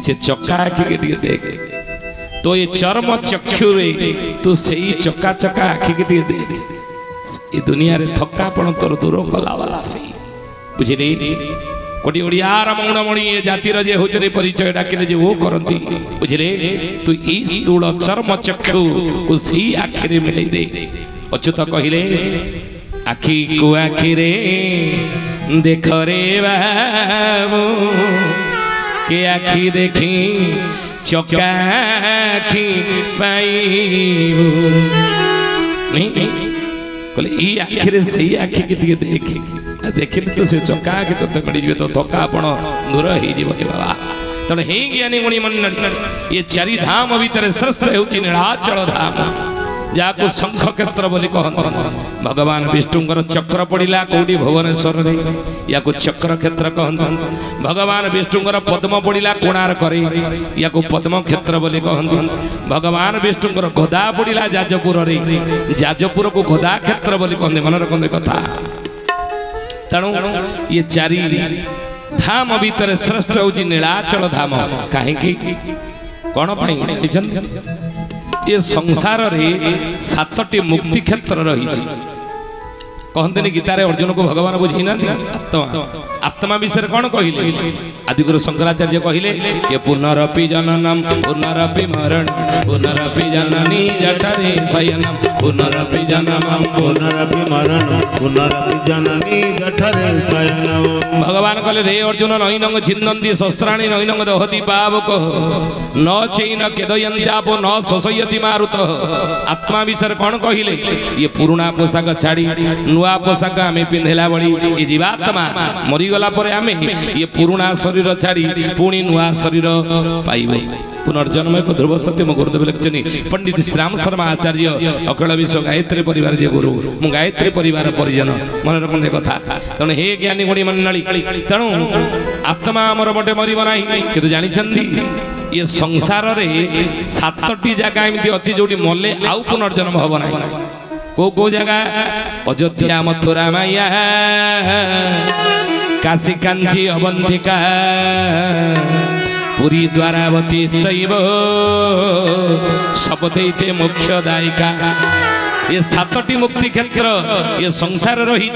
से चक्का आखि के देख तो ये चर्म चक्षु रे तू सही चक्का चक्का आखि के देख ये दुनिया रे थकापण तोर दूर कला वाला से बुझिले कोटी ओडियार मौणमणि ये जातिर जे होचरे परिचय डाकिले जे वो करंती बुझिले तू ई स्थूल चर्म चक्षु को सही आखि रे मिलै दे अच्युत कहिले आखि को आखि रे देख रे बाबू के आखि देखी चक्का आखि पाइबू नहीं कहले ई आखि रे सही आखि के दिए देख देखिले तो से चक्का आखि तो मिल तो थकापण दूर हो बाबा तेणु हे ज्ञानी गुणी मन ये चारि धाम भितर श्रेष्ठ होउछि नीलाचल धाम जाको शंख क्षेत्र बोली कहते भगवान विष्णुंकर चक्र पड़ा कौटी भुवनेश्वर या चक्र क्षेत्र कहते भगवान विष्णुंकर पद्म पड़ा कोणार्क या पद्म क्षेत्र बोली कहते भगवान विष्णुंकर गोदा पड़ा जाजपुर जाजपुर को गोदा क्षेत्र बोली कहते मन रखते कथा तेणु ये चारि धाम भीतर श्रेष्ठ होउछि नीलाचल धाम कहीं कौन ये संसार रे 7टी मुक्ति क्षेत्र रही कहते गीतारे अर्जुन को भगवान बुझीना आत्मा आत्मा विषय कौन कहले आदिगुरु शंकराचार्य कहले ये पुनरपि जननम पुनरपि मरण पुनरपि जननी जठरे शयनम पुनरपि जन्मम पुनरपि मरण पुनरपि जननी जठरे शयनम भगवान कहले रे अर्जुन नैनंग छिन्दन्ति शस्त्राणि नैनंग दहति पावक न चैन केदयन्त्यापो न शोषयति मारुत आत्मा विषय कौन कहले ये पुराना पोशाक छाड़ी नुआ पोशाक आम पिंधेला बड़ी ये जीवात्मा मरीगला आम ये पुराना शरीर छाड़ी पुणी नुआ शरीर पाइब पुनर्जन्म एक ध्रुव सत्य मो गुरुदेव लिखिछनि पंडित श्याम शर्मा आचार्य अखिल विश्व गायत्री परिवार जे गुरु मु गायत्री परिवार परिजन मन रखते कथा तेणु हे ज्ञानी गुणी मंडली तेणु आत्मा आमर मोटे मरब ना कि जानी ये संसार रे 7टी जगह एमती अच्छी जो मले आउ पुनर्जन्म हम ना को जगह अयोध्या मथुरा माया काशी कांची अवंतिका पुरी द्वारावती शैव सब देते मुख्य दायिका ये 7टी मुक्ति क्षेत्र ये संसार रही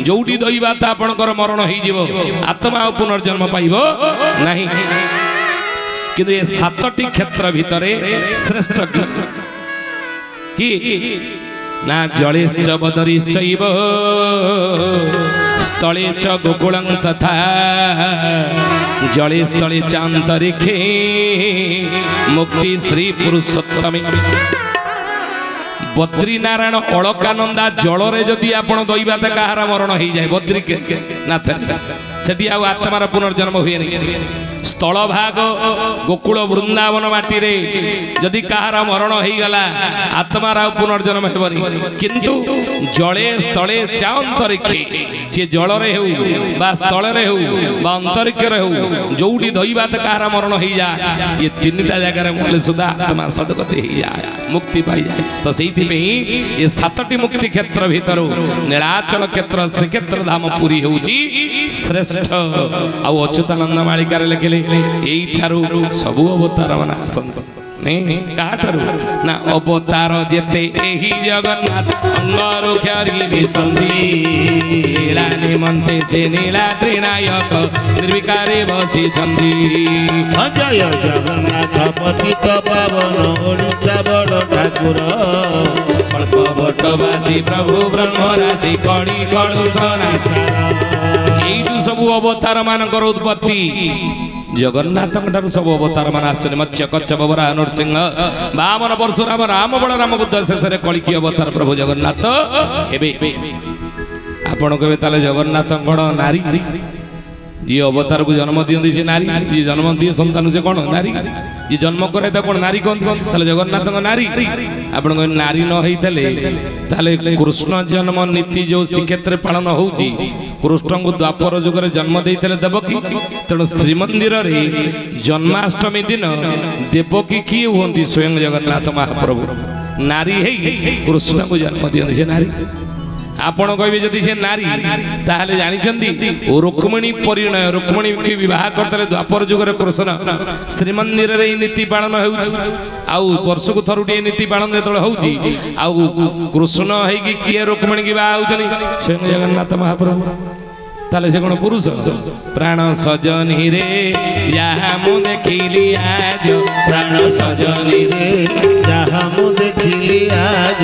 जोटी दईबा तो आपणकर मरण हो आत्मा पुनर्जन्म पाइब नहीं किंतु ये 7टी क्षेत्र भितर श्रेष्ठ कि ना जले च बदरी शैव स्थले च गोकुलं तथा जले स्थले च अंतरिक्षे मुक्ति श्री पुरुषोत्तमे बद्रीनारायण अलकानंदा जलरे जदि आपण दैबा त कहार मरण हो जाए बद्री नाथ सेठी आ आत्मार पुनर्जन्म हुए नहीं स्थल भाग गोकुल वृंदावन माटी रे जदि कहार मरण हो गला आत्मार पुनर्जन्म हेबनी किंतु जले स्थले च अंतरिक्षे जे जल रे हो बा स्थल रे हो बा अंतरिक्ष रे हो जोटी दैबा त कहार मरण हो जाए ये 3टा जगह मले सुधा आत्मा सदगति हो जाए मुक्ति पाई जाए तो सेठी में ये 7टी मुक्ति क्षेत्र भीतर नीलाचल क्षेत्र श्रीक्षेत्र धाम पुरी होउची श्रेष्ठ आ अच्युतानंद मालिका रे लिखले एई थारु सबु अवतार माने आसन नहीं काठारु ना अवतार जेते एही जगन्नाथ अंगारो ख्यारी विसंधि नीला निमंते से नीला त्रिनायक निर्विकारे बसी छंदी अजय जगन्नाथ पतित पावन ओडिसा बड़ ठाकुर कल्प बटवासी प्रभु ब्रह्मराशि कड़ी कड़ू एइटू सबु अवतार मानकर उत्पत्ति जगन्नाथ सब अवतार मान आश्चर्य मत्स्य कच्छप वराह नरसिंह वामन परशुराम राम बलराम बुद्ध शेष कलिकी अवतार प्रभु जगन्नाथ हेबे आपण कहबे ताले जगन्नाथ कौन नारी जी अवतार को जन्म दियंती से नारी जी जन्म दिए संतान से कौन नारी जी जन्म करे तो कौन नारी कहते जगन्नाथ नारी आप नारी न होते कृष्ण जन्म नीति जो श्रीक्षेत्र पालन हो कृष्ण को द्वापर जुगर जन्म देते देवकी तेणु श्रीमंदिर रे जन्माष्टमी दिन देवकी किए हूँ स्वयं जगन्नाथ महाप्रभु नारी है कृष्ण को जन्म दियंती से नारी ଆପଣ କହିବେ ଯଦି ସେ ନାରୀ ତାହେଲେ ଜାଣିଛନ୍ତି ରୁକ୍ମିଣୀ ପରିଣୟ ରୁକ୍ମିଣୀକି ବିବାହ କରିଥିଲେ ଦ୍ୱାପର ଯୁଗରେ କୃଷ୍ଣ ଶ୍ରୀମନ୍ଦିରରେ ଏହି ନୀତି ପାଳନ ହେଉଛି ଆଉ ବର୍ଷକୁ ଥରୁଟିଏ ନୀତି ପାଳନ ଯେତେବେଳେ ହେଉଛି ଆଉ କୃଷ୍ଣ ହେଇକି କିଏ ରୁକ୍ମିଣୀକି ବାହା ହେଉଛନ୍ତି ସ୍ୱୟଂ ଜଗନ୍ନାଥ ମହାପ୍ରଭୁ ତାହେଲେ ସେ କଣ ପୁରୁଷ ପ୍ରାଣ ସଜନୀ ରେ ଯାହା ମୁଁ ଦେଖିଲି ଆଜ ପ୍ରାଣ ସଜନୀ ରେ ଯାହା ମୁଁ ଦେଖିଲି ଆଜ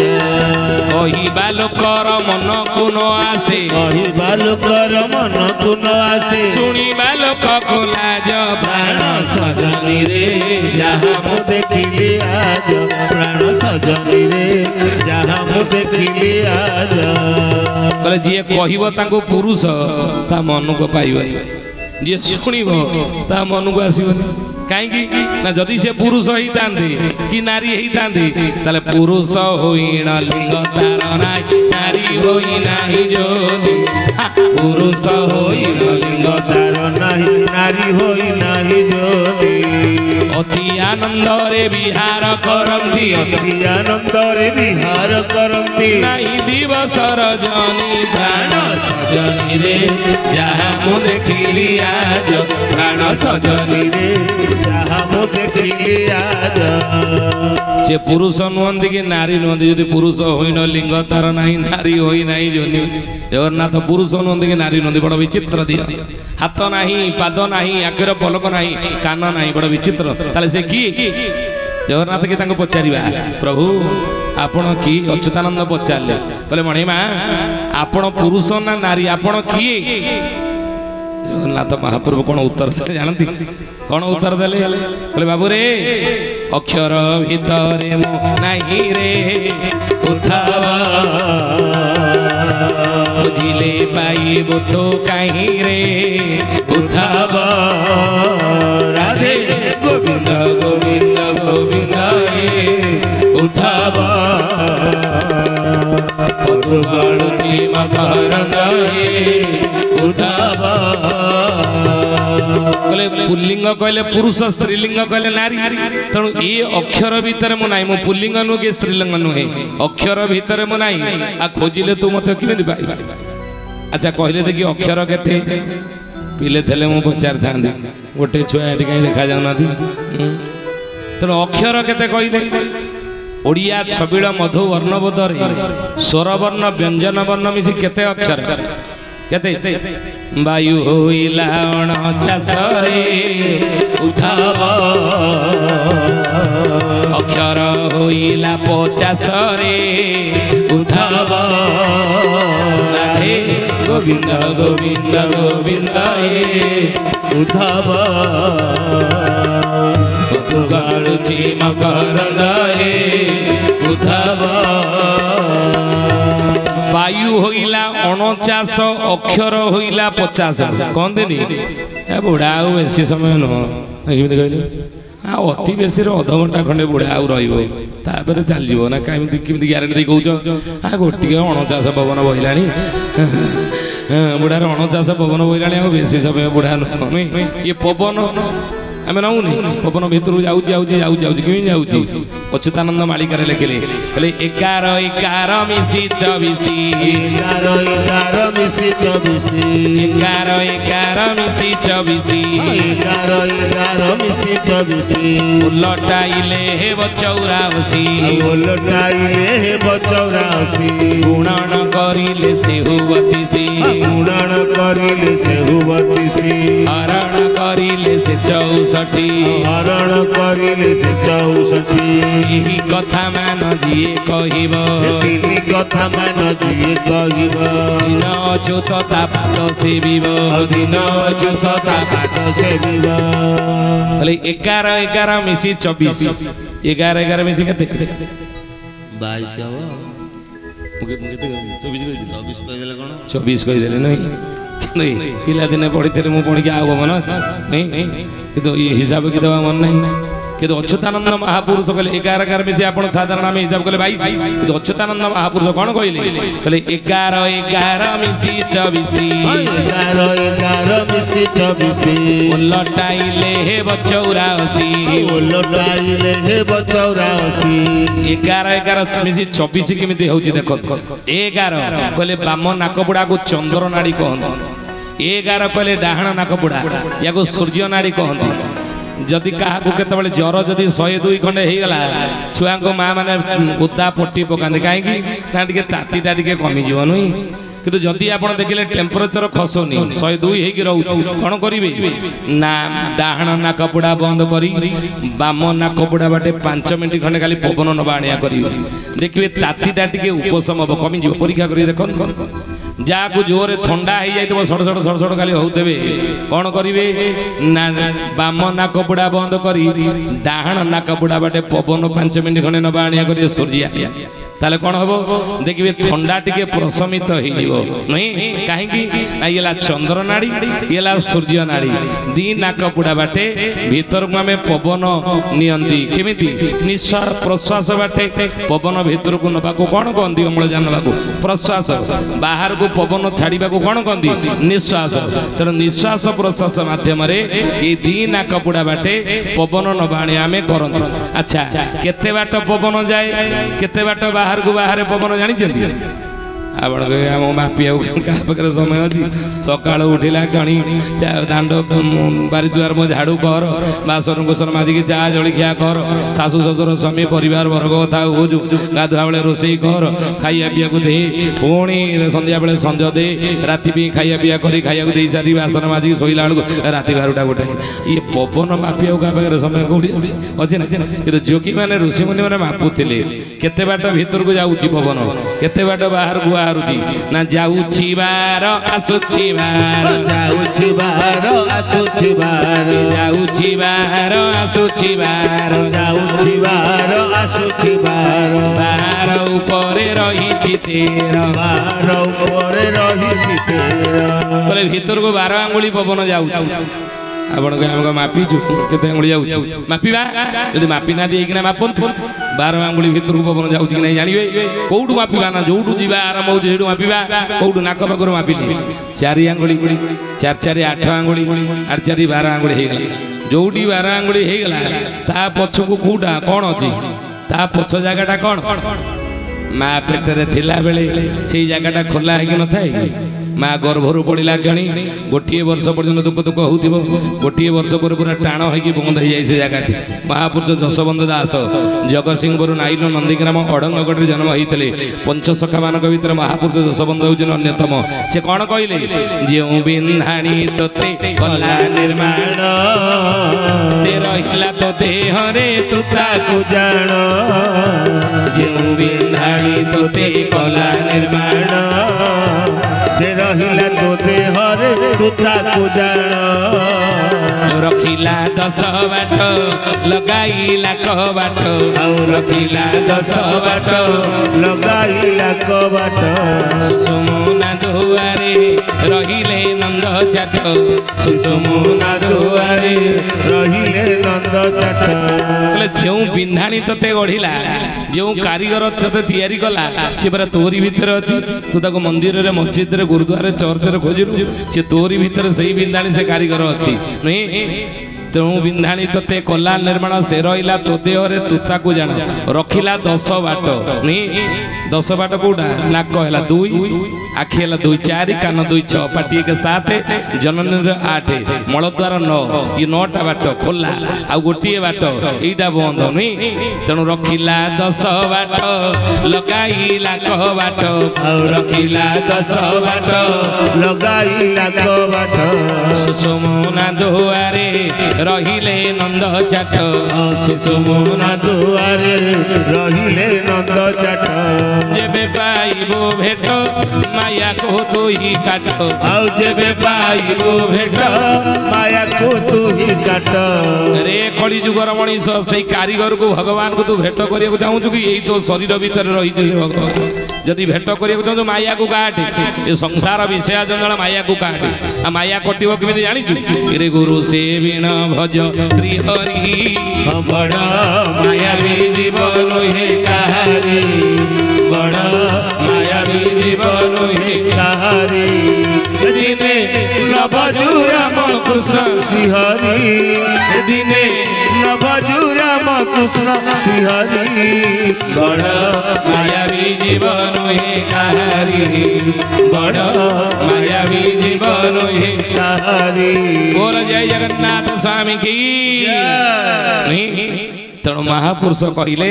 କହିବା ଲୋକର ମନକୁ ନ ଆସେ କହିବା ଲୋକର ମନକୁ ନ ଆସେ ଶୁଣିବା ଲୋକକୁ ଲାଜ ପ୍ରାଣ ସଜନୀ ରେ ଯାହା ମୁଁ ଦେଖିଲି ଆଜ ପ୍ରାଣ ସଜନୀ ରେ ଯାହା ମୁଁ ଦେଖିଲି ଆଜ କହିଲେ ଯିଏ କହିବ ତାଙ୍କୁ ପୁରୁଷ ତା ମନକୁ ପାଇବନି ଯିଏ ଶୁଣିବ ତା ମନକୁ ଆସିବନି କାହିଁକି ନା ଯଦି ସେ ପୁରୁଷ ହେଇଥାନ୍ତେ କି ନାରୀ ହେଇଥାନ୍ତେ ତାହେଲେ ପୁରୁଷ ହୋଇଣ ଲିଙ୍ଗ ତାର ନାହିଁ ନାରୀ ହୋଇ ନାହିଁ ଯୋନି ପୁରୁଷ ହୋଇଣ ଲିଙ୍ଗ ତାର ନାହିଁ ନାରୀ ହୋଇ ନାହିଁ ଯୋନି ଅତି ଆନନ୍ଦରେ ବିହାର କରନ୍ତି ଅତି ଆନନ୍ଦରେ ବିହାର କରନ୍ତି ନାହିଁ ଦିବସର ଜନି ପ୍ରାଣ ସଜନୀ ରେ ଯାହା ମୁଁ ଦେଖିଲି ଆଜ ପ୍ରାଣ ସଜନୀ ରେ ଯାହା ମୁଁ ଦେଖିଲି ଆଜ ସେ ପୁରୁଷ ନୁହନ୍ତି କି ନାରୀ ନୁହନ୍ତି ଯଦି ପୁରୁଷ ହୋଇନ ଲିଙ୍ଗ ତାର ନାହିଁ ନାରୀ ହୋଇ ନାହିଁ ଯୋନି ଜଗନ୍ନାଥ ପୁରୁଷ ନୁହନ୍ତି କି ନାରୀ ନୁହନ୍ତି ବଡ଼ ବିଚିତ୍ର ଦିଅ ହାତ ନାହିଁ ପାଦ ନାହିଁ ଆଖିର ପଲକ ନାହିଁ କାନ ନାହିଁ ବଡ଼ ବିଚିତ୍ର ତାହେଲେ ସେ କି ଜଗନ୍ନାଥ କି ତାଙ୍କୁ ପଚାରିବା ପ୍ରଭୁ ଆପଣ କି ଅଚ୍ୟୁତାନନ୍ଦ ପଚାରିଲେ କହିଲେ ମଣିମା ଆପଣ ପୁରୁଷ ନା ନାରୀ ଆପଣ କିଏ ଜଗନ୍ନାଥ ମହାପ୍ରଭୁ କଣ ଉତ୍ତର ଦେଲେ ଜାଣନ୍ତି କଣ ଉତ୍ତର ଦେଲେ କହିଲେ ବାବୁ ରେ ଅକ୍ଷର ଭିତରେ ମୁଁ ନାହିଁ ରେ ଉଦ୍ଧାବ ବୁଝିଲେ ପାଇବୁ ତ କାହିଁ ରେ ଉଦ୍ଧାବ ରାଧେ ଗୋବିନ୍ଦ ଗୋବିନ୍ଦ ଗୋବିନ୍ଦ ଉଦ୍ଧାବ ପଦୁବାଳୁଚି ମକରନ୍ଦ ଉଦ୍ଧାବ କହିଲେ ପୁଲ୍ଲିଙ୍ଗ କହିଲେ ପୁରୁଷ ସ୍ତ୍ରୀଲିଙ୍ଗ କହିଲେ ନାରୀ ତେଣୁ ଏ ଅକ୍ଷର ଭିତରେ ମୁଁ ନାହିଁ ମୁଁ ପୁଲ୍ଲିଙ୍ଗ ନୁହେଁ କି ସ୍ତ୍ରୀଲିଙ୍ଗ ନୁହେଁ ଅକ୍ଷର ଭିତରେ ମୁଁ ନାହିଁ ଆଉ ଖୋଜିଲେ ତୁ ମତେ କେମିତି ପାଇବୁ ଆଚ୍ଛା କହିଲେ ଦେଖି ଅକ୍ଷର କେତେ ପିଲେ ଥିଲେ ମୁଁ ପଚାରିଥାନ୍ତି ଗୋଟେ ଛୁଆ ଏଠି କାହିଁ ଦେଖାଯାଉନାହାନ୍ତି ତେଣୁ ଅକ୍ଷର କେତେ କହିଲେ ଓଡ଼ିଆ ଛବିଳ ମଧୁ ବର୍ଣ୍ଣବୋଧରେ ସ୍ୱରବର୍ଣ୍ଣ ବ୍ୟଞ୍ଜନ ବର୍ଣ୍ଣ ମିଶି କେତେ ଅକ୍ଷର କେତେ ବାୟୁ ହୋଇଲା ଅଣଚାଶରେ ଉଦ୍ଧାବ ଅକ୍ଷର ହୋଇଲା 50ରେ ଉଦ୍ଧାବ ରାଧେ ଗୋବିନ୍ଦ ଗୋବିନ୍ଦ ଗୋବିନ୍ଦ ଉଦ୍ଧାବ ଗାଳୁଚି ମକରନ୍ଦ ଉଦ୍ଧାବ ବାୟୁ ହୋଇଲା 49 ଅକ୍ଷର ହୋଇଲା 50 କହନ୍ତିନି ବୁଢା ଆଉ ବେଶୀ ସମୟ ନୁହଁ କେମିତି କହିଲେ ଆଉ ଅତି ବେଶୀରେ ଅଧଘଣ୍ଟା ଖଣ୍ଡେ ବୁଢା ଆଉ ରହିବ ତାପରେ ଚାଲିଯିବ ନା କେମିତି କେମିତି ଗ୍ୟାରେଣ୍ଟି ଦେଇ କହୁଛ ଗୋଟିଏ 49 ପବନ ବହିଲାଣି ବୁଢାର 49 ପବନ ବହିଲାଣି ଆଉ ବେଶୀ ସମୟ ବୁଢା ନୁହଁ ଇଏ ପବନ ଆମେ ନଉନି ପବନ ଭିତରକୁ ଯାଉଛି ଯାଉଛି ଯାଉଛି ଯାଉଛି କେମିତି ଯାଉଛି ଅଚ୍ୟୁତାନନ୍ଦ ମାଳିକାରେ ଲେଖିଲେ କହିଲେ 11 11 ମିଶି 24 11 11 ମିଶି 24 11 11 ମିଶି 24 11 11 ମିଶି 24 ଉଲଟାଇଲେ ହେବ 84 ଉଲଟାଇଲେ ହେବ 84 ଗୁଣନ କରିଲେ ସେ ହୁବତିସି ଗୁଣନ କରିଲେ ସେ ହୁବତିସି ହରଣ କରିଲେ ସେ 64 ହରଣ କରିଲେ ସେ 64 ଏହି କଥା ମାନ ଯିଏ କହିବ ତିନି କଥା ମାନ ଯିଏ କହିବ ଦିନ ଅଚ୍ୟୁତ ତା ପାଦ ସେବିବ ଦିନ ଅଚ୍ୟୁତ ତା ପାଦ ସେବିବ ତାହେଲେ 11 11 ମିଶି 24 11 11 ମିଶି କେତେ 22 ହବ 24 କହିଦେଲେ ନାଇଁ ପିଲାଦିନେ ପଢିଥିଲେ ମୁଁ ପଢିକି ଆଉ ମନ ଅଛି ନାଇଁ କିନ୍ତୁ ଏ ହିସାବ କି ଦେବା ମନ ନାହିଁ কিন্তু ଅଚ୍ୟୁତାନନ୍ଦ ମହାପୁରୁଷ କହିଲେ 11 11 ମିଶି ଆପଣ ସାଧାରଣ ଆମେ ହିସାବ କଲେ 22 କିନ୍ତୁ ଅଚ୍ୟୁତାନନ୍ଦ ମହାପୁରୁଷ କ'ଣ କହିଲେ କହିଲେ 11 11 ମିଶି 24 11 11 ମିଶି 24 ଓଲଟାଇଲେ ହେବ 84 ଓଲଟାଇଲେ ହେବ 84 11 11 ମିଶି 24 କେମିତି ହେଉଛି ଦେଖ 11 କହିଲେ ବାମ ନାକପୁଡ଼ାକୁ ଚନ୍ଦ୍ର ନାଡ଼ି କହନ୍ତି 11 କହିଲେ ଡାହାଣ ନାକପୁଡ଼ା ୟାକୁ ସୂର୍ଯ୍ୟ ନାଡ଼ି କହନ୍ତି ଯଦି କାହାକୁ କେତେବେଳେ ଜ୍ୱର ଯଦି 102 ଖଣ୍ଡେ ହେଇଗଲା ଛୁଆଙ୍କ ମା ମାନେ ଉଦା ପଟି ପକାନ୍ତି କାହିଁକି ନା ଟିକେ ତାତିଟା ଟିକେ କମିଯିବ ନୁହେଁ କିନ୍ତୁ ଯଦି ଆପଣ ଦେଖିଲେ ଟେମ୍ପରେଚର ଖସୁନି 102 ହେଇକି ରହୁଛି କ'ଣ କରିବେ ନା ଡାହାଣ ନାକପୁଡ଼ା ବନ୍ଦ କରି ବାମ ନାକପୁଡ଼ା ବାଟେ 5 ମିନିଟ୍ ଖଣ୍ଡେ ଖାଲି ପବନ ନବା ଆଣିଆ କରିବେ ଦେଖିବେ ତାତିଟା ଟିକେ ଉପଶମ ହେବ କମିଯିବ ପରୀକ୍ଷା କରି ଦେଖନ୍ତୁ ଯାହାକୁ ଜୋରେ ଥଣ୍ଡା ହେଇଯାଇଥିବ ସଡ଼ ସଡ଼ ସଡ଼ ସଡ଼ ଖାଲି ହଉଥିବେ କ'ଣ କରିବେ ନା ବାମ ନାକପୁଡ଼ା ବନ୍ଦ କରି ଡାହାଣ ନାକପୁଡ଼ା ବାଟେ ପବନ 5 ମିନିଟ୍ ଖଣ୍ଡେ ନବା ଆଣିଆ କରିବେ ସୂର୍ଯ୍ୟା ତାହେଲେ କ'ଣ ହବ ଦେଖିବେ ଥଣ୍ଡା ଟିକେ ପ୍ରଶମିତ ହେଇଯିବ ନୁହେଁ କାହିଁକି ନା ଇଏ ହେଲା ଚନ୍ଦ୍ର ନାଡ଼ି ଇଏ ହେଲା ସୂର୍ଯ୍ୟ ନାଡ଼ି ଦି ନାକପୁଡ଼ା ବାଟେ ଭିତରକୁ ଆମେ ପବନ ନିଅନ୍ତି କେମିତି ନିଶ୍ୱାସ ପ୍ରଶ୍ୱାସ ବାଟେ ପବନ ଭିତରକୁ ନେବାକୁ କ'ଣ କହନ୍ତି ଅମ୍ଳଜାନ ନେବାକୁ ପ୍ରଶ୍ୱାସ ବାହାରକୁ ପବନ ଛାଡ଼ିବାକୁ କ'ଣ କହନ୍ତି ନିଶ୍ୱାସ ତେଣୁ ନିଶ୍ୱାସ ପ୍ରଶ୍ୱାସ ମାଧ୍ୟମରେ ଏଇ ଦି ନାକପୁଡ଼ା ବାଟେ ପବନ ନେବା ଆଣି ଆମେ କରନ୍ତି ଆଚ୍ଛା କେତେ ବାଟ ପବନ ଯାଏ କେତେ ବାଟ ବାହାରକୁ ବାହାରେ ପବନ ଜାଣିଛନ୍ତି ଆପଣ ଆମ ମାପିବାକୁ କାହା ପାଖରେ ସମୟ ଅଛି ସକାଳୁ ଉଠିଲା କଣି ଦାଣ୍ଡ ବାରିଦୁଆର ମୋ ଝାଡ଼ୁ କର ବାସନ କୁସନ ମାଜିକି ଚା ଜଳଖିଆ କର ଶାଶୁ ଶ୍ୱଶୁର ସ୍ୱାମୀ ପରିବାର ବର୍ଗ କଥା ବୁଝୁ ଗାଧୁଆ ବେଳେ ରୋଷେଇ କର ଖାଇବା ପିଇବାକୁ ଦେ ପୁଣି ସନ୍ଧ୍ୟାବେଳେ ସଞ୍ଜ ଦେ ରାତି ପାଇଁ ଖାଇବା ପିଇବା କରି ଖାଇବାକୁ ଦେଇ ସାରି ବାସନ ମାଜିକି ଶୋଇଲା ବେଳକୁ ରାତି 12ଟା ଗୋଟେ ଇଏ ପବନ ମାପିବାକୁ କାହା ପାଖରେ ସମୟ କୋଉଠି ଅଛି ନା କିନ୍ତୁ ଯୋଗୀମାନେ ଋଷିମୁନି ମାନେ ମାପୁଥିଲେ କେତେ ବାଟ ଭିତରକୁ ଯାଉଛି ପବନ କେତେ ବାଟ ବାହାରକୁ ବାହାରୁଛି ନା ଯାଉଛି ବାର ଆସୁଛି ବାର ଯାଉଛି ବାର ଆସୁଛି ବାର ଯାଉଛି ବାର ଆସୁଛି ବାର ଯାଉଛି ବାର ଆସୁଛି ବାର ବାର ଉପରେ ରହିଛି ତେର ବାର ଉପରେ ରହିଛି ତେର ବୋଲେ ଭିତରକୁ 12 ଆଙ୍ଗୁଳି ପବନ ଯାଉଛି ଆପଣଙ୍କ ଆମେ ମାପିଛୁ କେତେ ଆଙ୍ଗୁଳି ଯାଉଛି ମାପିବା ଯଦି ମାପି ନା ଦେଇକିନା ମାପନ୍ତୁ 12 ଆଙ୍ଗୁଳି ଭିତରକୁ ପବନ ଯାଉଛି କି ନାହିଁ ଜାଣିବେ କୋଉଠୁ ମାପିବା ନା ଯୋଉଠୁ ଯିବା ଆରମ୍ଭ ହଉଛି ସେଇଠୁ ମାପିବା କୋଉଠୁ ନାକ ପାଖରୁ ମାପିଲେ 4 ଆଙ୍ଗୁଳି 4 4 8 ଆଙ୍ଗୁଳି 8 4 12 ଆଙ୍ଗୁଳି ହେଇଗଲା ଯୋଉଠି 12 ଆଙ୍ଗୁଳି ହେଇଗଲା ତା ପଛକୁ କୋଉଟା କ'ଣ ଅଛି ତା ପଛ ଜାଗାଟା କ'ଣ ମା ପେଟରେ ଥିଲା ବେଳେ ସେଇ ଜାଗାଟା ଖୋଲା ହେଇକି ନଥାଏ ମା ଗର୍ଭରୁ ପଡ଼ିଲା କ୍ଷଣି ଗୋଟିଏ ବର୍ଷ ପର୍ଯ୍ୟନ୍ତ ଦୁଃଖ ଦୁଃଖ ହେଉଥିବ ଗୋଟିଏ ବର୍ଷ ପରେ ପୁରା ଟାଣ ହେଇକି ବନ୍ଦ ହେଇଯାଏ ସେ ଜାଗାଟି ମହାପୁରୁଷ ଯଶୋବନ୍ତ ଦାସ ଜଗତସିଂହପୁର ନାଇଲ ନନ୍ଦୀଗ୍ରାମ ଅଡ଼ଙ୍ଗଗଡ଼ରେ ଜନ୍ମ ହେଇଥିଲେ ପଞ୍ଚସଖାମାନଙ୍କ ଭିତରେ ମହାପୁରୁଷ ଯଶୋବନ୍ତ ହେଉଛନ୍ତି ଅନ୍ୟତମ ସେ କ'ଣ କହିଲେ ଯେଉଁ ବିନ୍ଧାଣି ତୋତେ କଲା ନିର୍ମାଣ ସେ ରହିଲା ତୋ ଦେହରେ ତୁ ତାକୁ ଜାଣ ଯେଉଁ ବିନ୍ଧାଣି ତୋତେ କଲା ନିର୍ମାଣ ସେ ରହିଲା ତୋ ଦେହରେ ତୁ ତାକୁ ଜାଣ ରଖିଲା 10 ବାଟ ଲଗାଇଲା କବାଟ ଆଉ ରଖିଲା 10 ବାଟ ଲଗାଇଲା କବାଟ ସୁଷୁମନା ଦୁଆରେ ରହିଲେ ନନ୍ଦ ଚାଟ ସୁଷୁମନା ଦୁଆରେ ରହିଲେ ନନ୍ଦ ଚାଟ ଯେଉଁ ବିନ୍ଧାଣି ତତେ ଗଢ଼ିଲା ଯେଉଁ କାରିଗର ତତେ ତିଆରି କଲା ସେ ପରା ତୋରି ଭିତରେ ଅଛି ତୁ ତାକୁ ମନ୍ଦିରରେ ମସଜିଦରେ ଗୁରୁଦ୍ୱାରରେ ଚର୍ଚ୍ଚରେ ଖୋଜିଲୁ ସେ ତୋରି ଭିତରେ ସେଇ ବିନ୍ଧାଣି ସେ କାରିଗର ଅଛି ନୁହେଁ ତେଣୁ ବିନ୍ଧାଣି ତତେ କଲା ନିର୍ମାଣ ସେ ରହିଲା ତୋ ଦେହରେ ତୁ ତାକୁ ଜାଣ ରଖିଲା 10 ବାଟ ନୁହେଁ 10 ବାଟ କୋଉଟା ନାକ ହେଲା 2 ଆଖି ହେଲା 2 4 କାନ 2 6 ପାଟି 1 7 ଜନନୀର 8 ମଳଦ୍ୱାର 9 ଏ 9ଟା ବାଟ ଖୋଲା ଆଉ ଗୋଟିଏ ବାଟ ଏଇଟା ବନ୍ଦ ନୁହେଁ ତେଣୁ ରଖିଲା 10 ବାଟ ଲଗାଇଲା କବାଟ ଆଉ ରଖିଲା 10 ବାଟ ଲଗାଇଲା କବାଟ ସୁଷୁମନା ଦୁଆରେ ରହିଲେ ନନ୍ଦ ଚାଟ ସୁଷୁମନା ଦୁଆରେ ରହିଲେ ନନ୍ଦ ଚାଟ ଯେବେ ପାଇବୁ ଭେଟ ମାୟାକୁ ତୁ ହି କାଟ ଆଉ ଯେବେ ପାଇବୁ ଭେଟ ମାୟାକୁ ତୁ ହି କାଟ ରେ କଳି ଯୁଗର ମଣିଷ ସେଇ କାରିଗରକୁ ଭଗବାନକୁ ତୁ ଭେଟ କରିବାକୁ ଚାହୁଁଛୁ କି ଏଇ ତୋ ଶରୀର ଭିତରେ ରହିଛି ସେ ଭଗବାନ ଯଦି ଭେଟ କରିବାକୁ ଚାହୁଁଛୁ ମାୟାକୁ କାଟେ ଏ ସଂସାର ବିଷୟ ଜଞ୍ଜାଳ ମାୟାକୁ କାଟେ ଆଉ ମାୟା କଟିବ କେମିତି ଜାଣିଛୁ ରେ ଗୁରୁ ସେ ବିଣ भज श्री हरि बड़ मायावी जीवन हे कहारी बड़ मायावी जीवन हे कहारी दिने नभजु राम कृष्ण श्री हरि दिने नभजु राम कृष्ण श्री हरि बड़ मायावी जीवन हे कहारी बड़ मायावी जीवन हे कहारी। बोल जय जगन्नाथ स्वामी की। तेणु महापुरुष कहले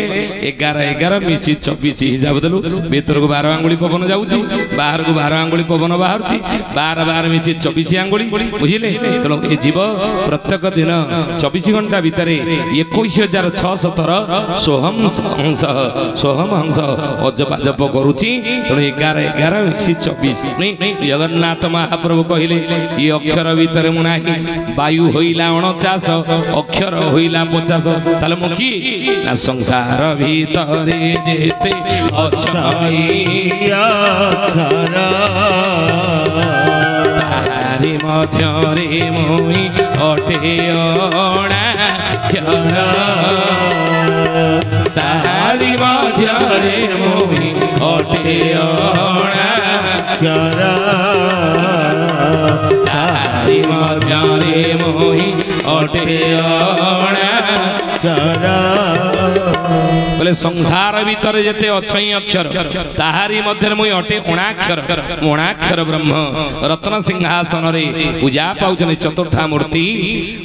11 मिसी 24 हिसाब देलु भीतर को 12 आंगुली पवन जाउची बाहर को 12 आंगुली पवन बाहरची 12 मिसी 24 आंगुली बुझिले। तेणु ए जीव प्रत्येक दिन 24 घंटा भितर 21,600 थर सोहम हंस अजप जप करूची। तेणु 11 मिसी 24 जगन्नाथ महाप्रभु कहले ये अक्षर भितर मु नाही वायु होइला 49 अक्षर होइला 50 ताले मुखी ना संसार भीतरे जेते अक्षय अक्षर ताहारी मध्यरे मोहि अटे अणाक्षर ताहारी मध्यरे मोहि अटे अणाक्षर ताहारी मध्यरे मोहि अटे अणाक्षर। बोले संसार भीतर जेते अक्षय अक्षर ताहारी मध्य मुई अटे अणाक्षर ब्रह्म रत्न सिंहासन रे पूजा पाउछन चतुर्था मूर्ति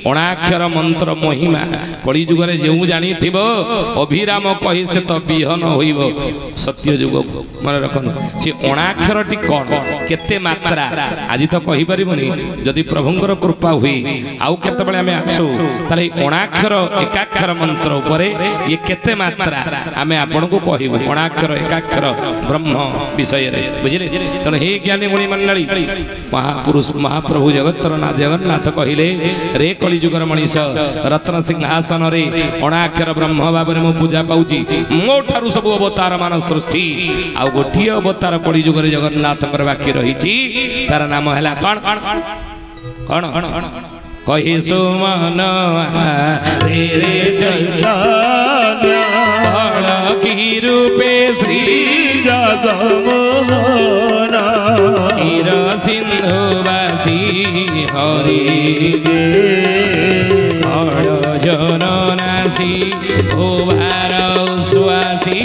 अणाक्षर मंत्र महिमा कली जुग रे जेउ जानी थिबो अभिराम कहि से तो बिहन होइब सत्य जुग मन रखन से अणाक्षर टी कोन केते मात्रा आज तो कहि परिबनी जदि प्रभुंकर कृपा हुई आउ केते बेले हमें आसु ताले अणाक्षर एकाक्षर मंत्र ऊपर ये केते मात्रा आमे आपण को कहबो अणाक्षर एकाक्षर ब्रह्म विषय रे बुझिले। तने हे ज्ञानी मुनि मंडली महापुरुष महाप्रभु जगन्नाथ कहिले रे कली जुगर मनीष रत्न सिंहासन रे अणाक्षर ब्रह्म बाबरे मो पूजा पाउची मो ठारू सब अवतार मान सृष्टि आ गोठी अवतार कली जुगर जगन्नाथ कर बाकी रहिची तार नाम हला कोन कहे सुमन रे रे चैतन्य की रूपे श्री जगमोहन हीर सिंधुवासी हरि जननासी ओ भारस्वासी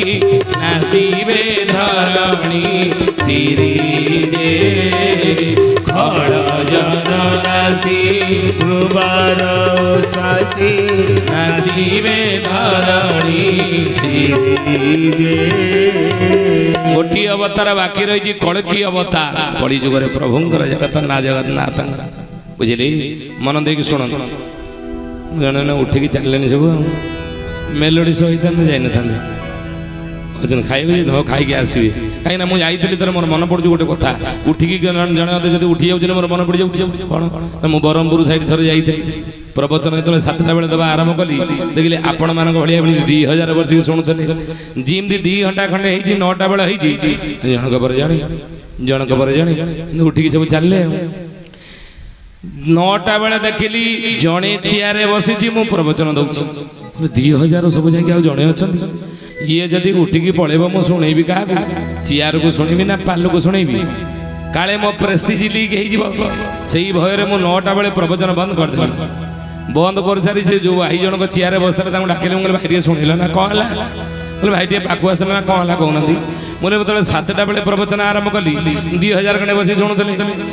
नासिबे धरणी श्री जे खड़ जननासी भारस्वासी नासिबे धरणी श्री गोटी अवतार बाकी रही कड़की अवतार कली जुग प्रभुंकर जगत ना जगन्नाथ बुझिले मन देख शुण जन उठिक चलिए सब मेलोडी सहित जाइन अच्छा खाइबे हाँ खाई आसबि कहीं मुझे तर मोर मन पड़ू गोटे कथा उठिकी जन जब उठी जाऊँ मोर मन पड़ जाऊँ कौन मुझे ब्रह्मपुर साइड थोड़े जाइए प्रवचन जो 7टा बेले दबा आरंभ कली देखिए आपण मान भाया 2000 वर्ष की शुणुली जिमती 2 घंटा खंडे 9टा बेले जनक पर जाने उठिकी सब चलिए 9टा बेले देखिली जड़े चेयर बसी मु प्रवचन दूसरी 2000 सब जाए जड़े अच्छा ये जदि उठिकी पड़ेब मु शुणेबी क्या चेयर को शुणी ना पाल को शुणेबी काले मो प्रेस्टिज लीक हो भयर मु 9टा बेले प्रवचन बंद करदेली बंद कर सारी से जो भाई जनक चेयर बसते डाकिले भाई टे शुणिल ना कौन है बोले भाई टे पाक आसल ना कौन है कहना मुझे 7टा बेले प्रवचन आरंभ कली 2000 खंडे बस शुणुली